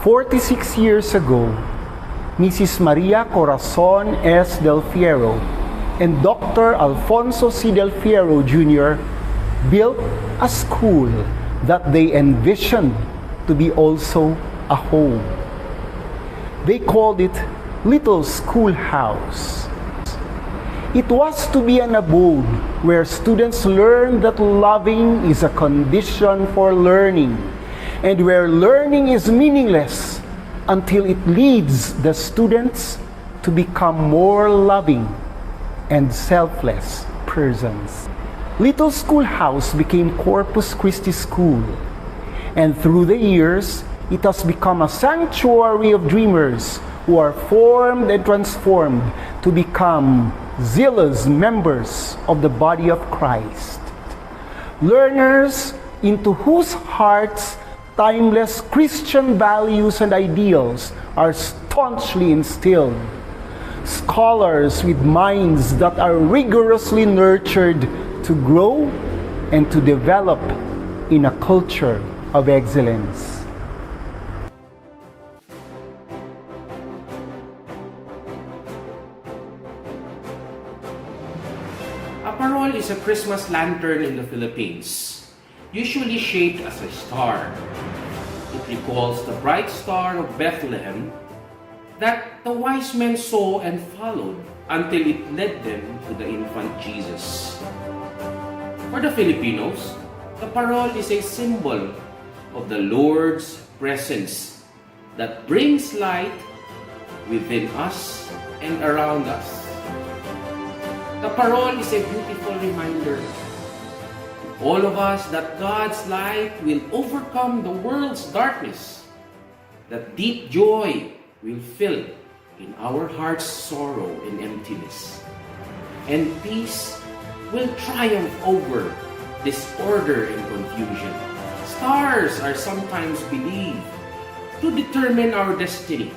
46 years ago, Mrs. Maria Corazon S. Del Fierro and Dr. Alfonso C. Del Fierro Jr. built a school that they envisioned to be also a home. They called it Little Schoolhouse. It was to be an abode where students learn that loving is a condition for learning, and where learning is meaningless until it leads the students to become more loving and selfless persons. Little Schoolhouse became Corpus Christi School, and through the years, it has become a sanctuary of dreamers who are formed and transformed to become zealous members of the body of Christ. Learners into whose hearts timeless Christian values and ideals are staunchly instilled. Scholars with minds that are rigorously nurtured to grow and to develop in a culture of excellence. A parol is a Christmas lantern in the Philippines, usually shaped as a star. It recalls the bright star of Bethlehem that the wise men saw and followed until it led them to the infant Jesus. For the Filipinos, the parol is a symbol of the Lord's presence that brings light within us and around us. The parol is a beautiful reminder to all of us that God's light will overcome the world's darkness, that deep joy will fill in our heart's sorrow and emptiness, and peace will triumph over disorder and confusion. Stars are sometimes believed to determine our destiny.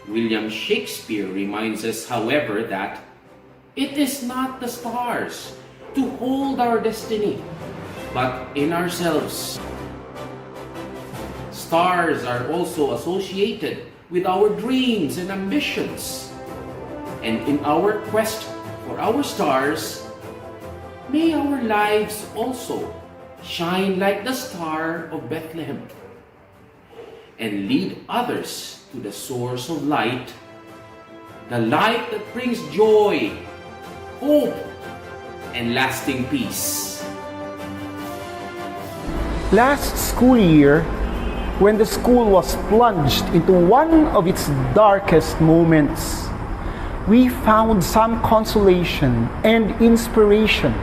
William Shakespeare reminds us, however, that it is not the stars to hold our destiny, but in ourselves. Stars are also associated with our dreams and ambitions. And in our quest for our stars, may our lives also shine like the star of Bethlehem and lead others to the source of light, the light that brings joy, hope, and lasting peace. Last school year, when the school was plunged into one of its darkest moments, we found some consolation and inspiration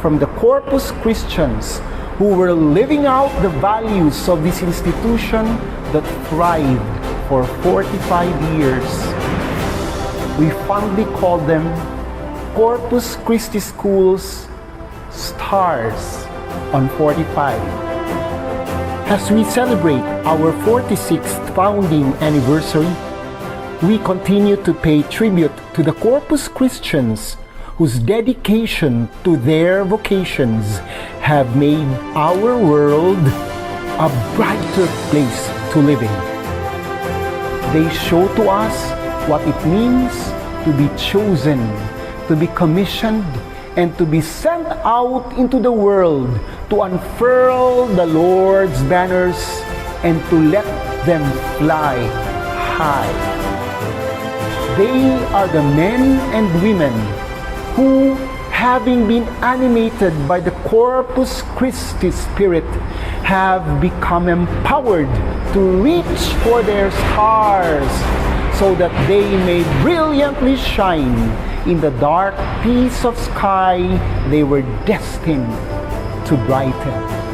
from the Corpus Christians who were living out the values of this institution that thrived for 45 years. We fondly call them Corpus Christi School's Stars on 45. As we celebrate our 46th founding anniversary, we continue to pay tribute to the Corpus Christians whose dedication to their vocations have made our world a brighter place to live in. They show to us what it means to be chosen, to be commissioned, and to be sent out into the world to unfurl the Lord's banners and to let them fly high. They are the men and women who, having been animated by the Corpus Christi Spirit, have become empowered to reach for their stars so that they may brilliantly shine in the dark piece of sky they were destined to brighten.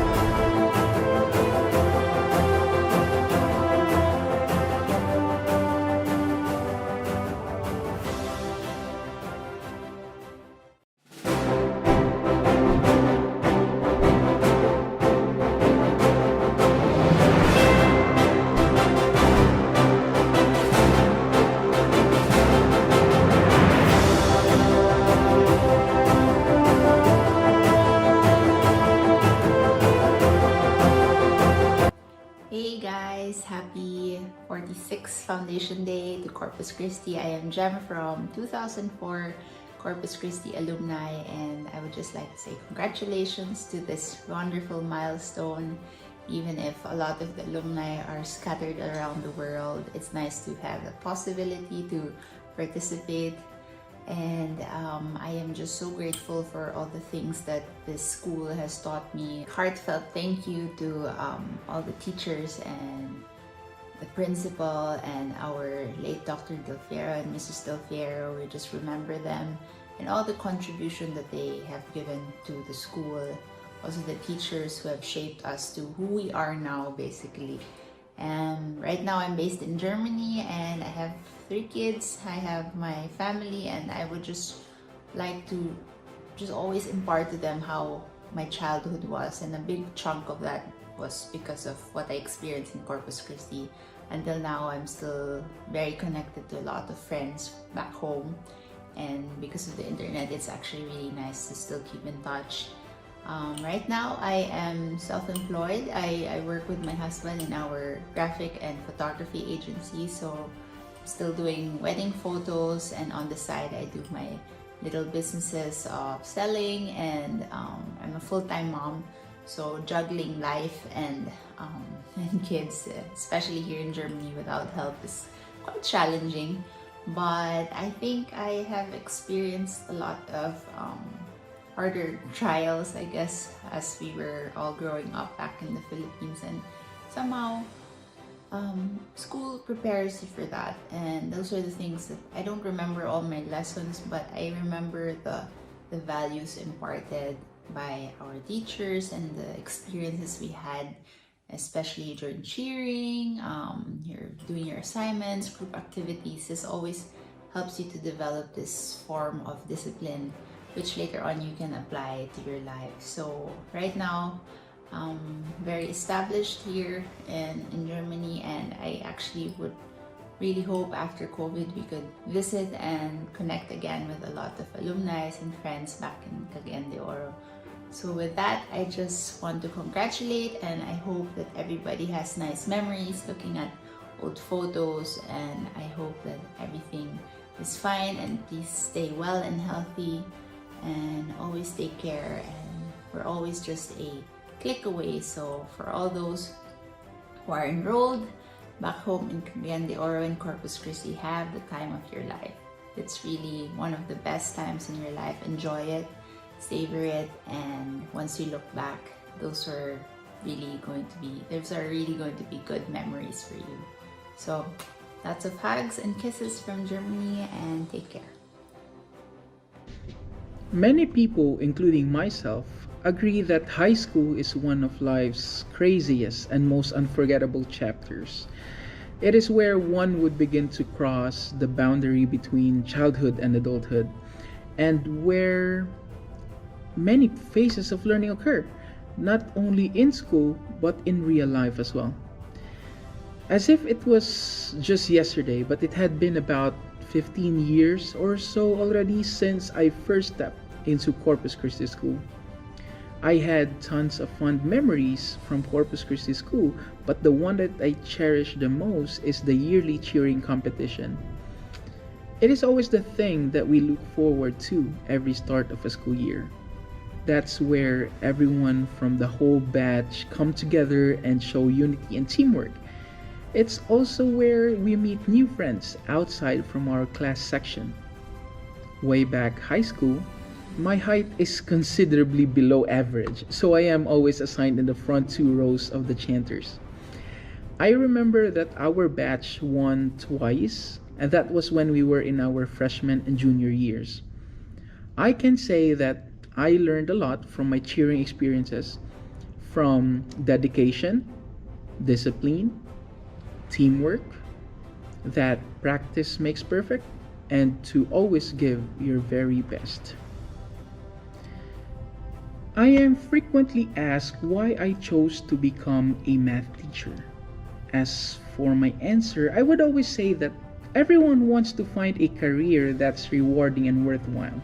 guys! Happy 46th Foundation Day to Corpus Christi. I am Jem from 2004 Corpus Christi alumni, and I would just like to say congratulations to this wonderful milestone. Even if a lot of the alumni are scattered around the world, it's nice to have the possibility to participate. And I am just so grateful for all the things that this school has taught me. Heartfelt thank you to all the teachers and the principal and our late Dr. Del Fiero and Mrs. Del Fiero. We just remember them and all the contribution that they have given to the school. Also the teachers who have shaped us to who we are now, basically. Right now I'm based in Germany and I have 3 kids. I have my family, and I would just like to just always impart to them how my childhood was, and a big chunk of that was because of what I experienced in Corpus Christi. Until now, I'm still very connected to a lot of friends back home, and because of the internet, it's actually really nice to still keep in touch. Right now, I am self-employed. I work with my husband in our graphic and photography agency, so still doing wedding photos, and on the side I do my little businesses of selling, and I'm a full-time mom, so juggling life and kids, especially here in Germany without help, is quite challenging. But I think I have experienced a lot of harder trials, I guess, as we were all growing up back in the Philippines, and somehow school prepares you for that. And those are the things that I don't remember all my lessons, but I remember the values imparted by our teachers and the experiences we had, especially during cheering, you're doing your assignments, group activities. This always helps you to develop this form of discipline, which later on you can apply to your life. So right now, very established here in Germany, and I actually would really hope after COVID we could visit and connect again with a lot of alumni and friends back in Cagayan de Oro. So with that, I just want to congratulate, and I hope that everybody has nice memories looking at old photos, and I hope that everything is fine, and please stay well and healthy, and always take care, and we're always just a click away. So for all those who are enrolled back home in Cagayan de Oro and Corpus Christi, have the time of your life. It's really one of the best times in your life. Enjoy it, savor it, and once you look back, those are really going to be good memories for you. So lots of hugs and kisses from Germany, and take care. Many people, including myself, agree that high school is one of life's craziest and most unforgettable chapters. It is where one would begin to cross the boundary between childhood and adulthood, and where many phases of learning occur, not only in school but in real life as well. As if it was just yesterday, but it had been about 15 years or so already since I first stepped into Corpus Christi School. I had tons of fond memories from Corpus Christi School, but the one that I cherish the most is the yearly cheering competition. It is always the thing that we look forward to every start of a school year. That's where everyone from the whole batch come together and show unity and teamwork. It's also where we meet new friends outside from our class section. Way back high school, my height is considerably below average, so I am always assigned in the front 2 rows of the chanters. I remember that our batch won twice, and that was when we were in our freshman and junior years. I can say that I learned a lot from my cheering experiences, from dedication, discipline, teamwork, that practice makes perfect, and to always give your very best. I am frequently asked why I chose to become a math teacher. As for my answer, I would always say that everyone wants to find a career that's rewarding and worthwhile.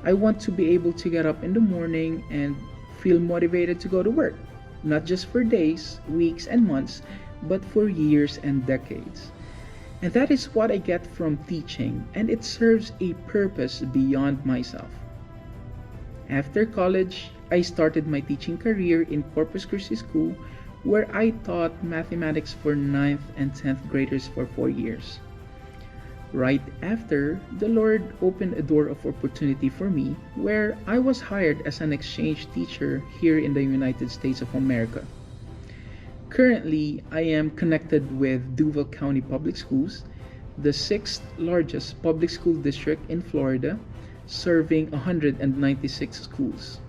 I want to be able to get up in the morning and feel motivated to go to work, not just for days, weeks, and months, but for years and decades. And that is what I get from teaching, and it serves a purpose beyond myself. After college, I started my teaching career in Corpus Christi School, where I taught mathematics for 9th and 10th graders for 4 years. Right after, the Lord opened a door of opportunity for me where I was hired as an exchange teacher here in the United States of America. Currently, I am connected with Duval County Public Schools, the 6th largest public school district in Florida, serving 196 schools.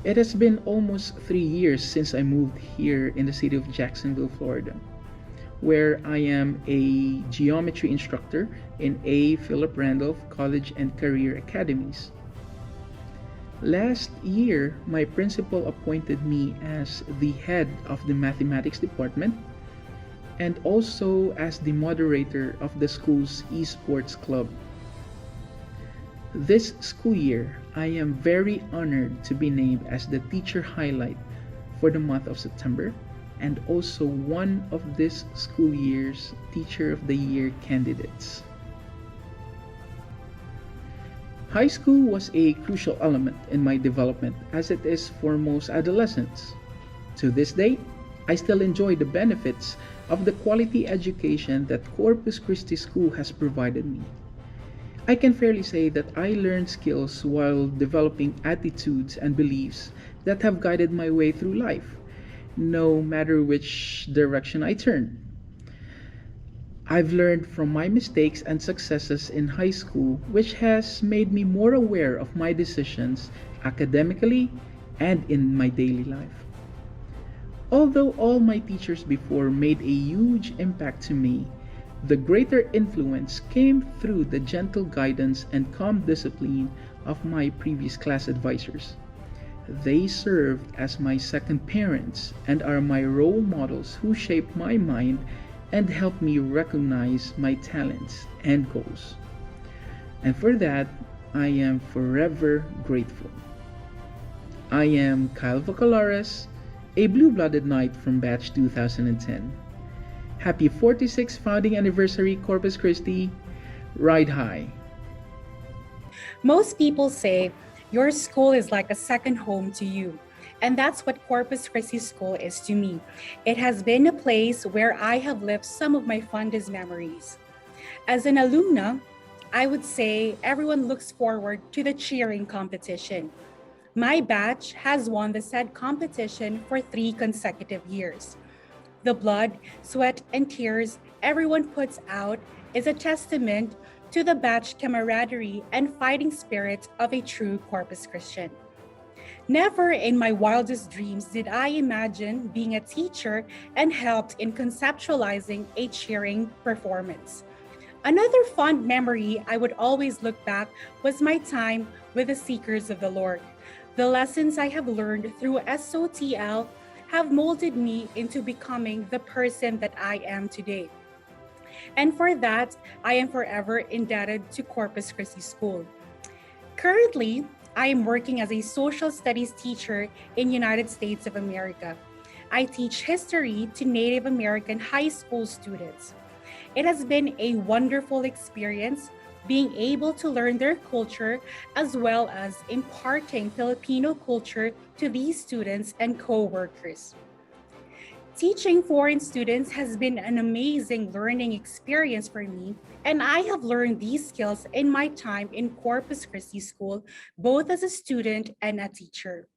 It has been almost 3 years since I moved here in the city of Jacksonville, Florida, where I am a geometry instructor in A. Philip Randolph College and Career Academies. Last year, my principal appointed me as the head of the mathematics department and also as the moderator of the school's esports club. This school year, I am very honored to be named as the teacher highlight for the month of September and also one of this school year's Teacher of the Year candidates. High school was a crucial element in my development as it is for most adolescents. To this day, I still enjoy the benefits of the quality education that Corpus Christi School has provided me. I can fairly say that I learned skills while developing attitudes and beliefs that have guided my way through life, no matter which direction I turn. I've learned from my mistakes and successes in high school, which has made me more aware of my decisions academically and in my daily life. Although all my teachers before made a huge impact to me, the greater influence came through the gentle guidance and calm discipline of my previous class advisors. They served as my second parents and are my role models who shaped my mind and helped me recognize my talents and goals. And for that, I am forever grateful. I am Kyle Vocalares, a blue-blooded knight from batch 2010. Happy 46th founding anniversary, Corpus Christi. Ride high. Most people say your school is like a second home to you. And that's what Corpus Christi School is to me. It has been a place where I have lived some of my fondest memories. As an alumna, I would say everyone looks forward to the cheering competition. My batch has won the said competition for 3 consecutive years. The blood, sweat, and tears everyone puts out is a testament to the batch camaraderie and fighting spirit of a true Corpus Christian. Never in my wildest dreams did I imagine being a teacher and helped in conceptualizing a cheering performance. Another fond memory I would always look back was my time with the Seekers of the Lord. The lessons I have learned through SOTL have molded me into becoming the person that I am today. And for that, I am forever indebted to Corpus Christi School. Currently, I am working as a social studies teacher in United States of America. I teach history to Native American high school students. It has been a wonderful experience being able to learn their culture as well as imparting Filipino culture to these students and co-workers. Teaching foreign students has been an amazing learning experience for me, and I have learned these skills in my time in Corpus Christi School, both as a student and a teacher.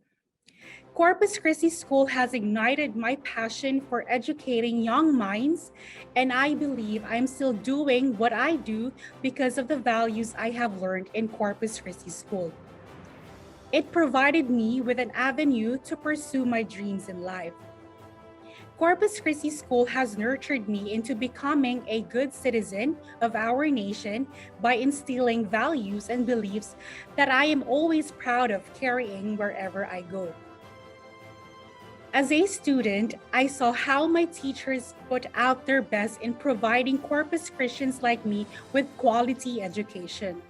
Corpus Christi School has ignited my passion for educating young minds, and I believe I'm still doing what I do because of the values I have learned in Corpus Christi School. It provided me with an avenue to pursue my dreams in life. Corpus Christi School has nurtured me into becoming a good citizen of our nation by instilling values and beliefs that I am always proud of carrying wherever I go. As a student, I saw how my teachers put out their best in providing Corpus Christians like me with quality education.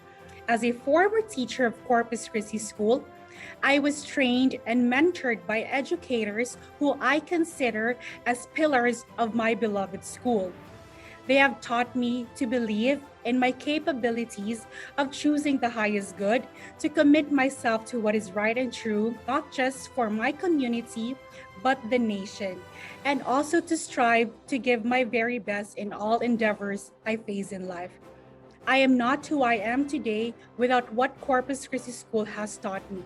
As a former teacher of Corpus Christi School, I was trained and mentored by educators who I consider as pillars of my beloved school. They have taught me to believe in my capabilities of choosing the highest good, to commit myself to what is right and true, not just for my community, but the nation, and also to strive to give my very best in all endeavors I face in life. I am not who I am today without what Corpus Christi School has taught me.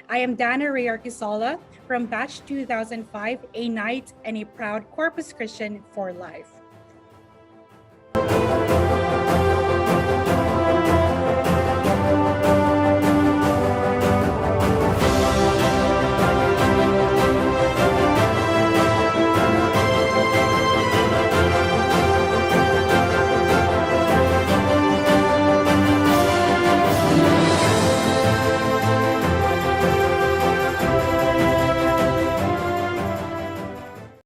I am Dana Ray Arquisola from Batch 2005, a knight and a proud Corpus Christian for life.